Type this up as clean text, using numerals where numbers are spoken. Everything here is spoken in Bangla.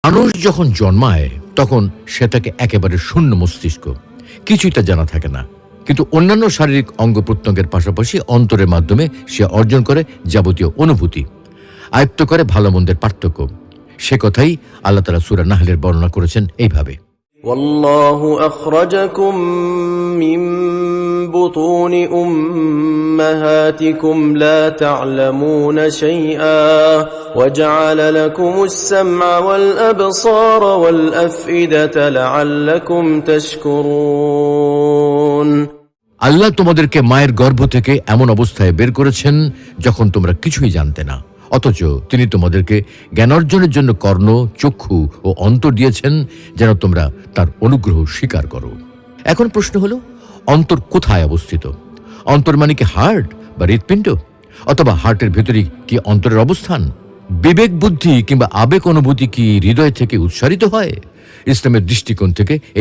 মানুষ যখন জন্মায় তখন সে থাকে একেবারে শূন্য মস্তিষ্ক, কিছুই তার জানা থাকে না। কিন্তু অন্যান্য শারীরিক অঙ্গ প্রত্যঙ্গের পাশাপাশি অন্তরের মাধ্যমে সে অর্জন করে যাবতীয় অনুভূতি, আয়ত্ত করে ভালো মন্দের পার্থক্য। সে কথাই আল্লাহ তাআলা সূরা নাহলের বর্ণনা করেছেন এইভাবে: والله أخرجكم من بطون أمهاتكم لا تعلمون شيئا وجعل لكم السمع والأبصار والأفئدة لعلكم تشكرون। আল্লাহ তোমাদেরকে মায়ের গর্ভ থেকে এমন অবস্থায় বের করেছেন যখন তোমরা কিছুই জানতে না, অথচ তিনি তোমাদেরকে জ্ঞানার্জনের জন্য কর্ণ, চক্ষু ও অন্তর দিয়েছেন যেন তোমরা তার অনুগ্রহ স্বীকার করো। এখন প্রশ্ন হলো, অন্তর কোথায় অবস্থিত? অন্তর মানে কি হার্ট বা হৃৎপিণ্ড, অথবা হার্টের ভেতরে কি অন্তরের অবস্থান? বিবেক, বুদ্ধি কিংবা আবেগ অনুভূতি কি হৃদয় থেকে উৎসারিত হয়? ইসলামের দৃষ্টিকোণ থেকে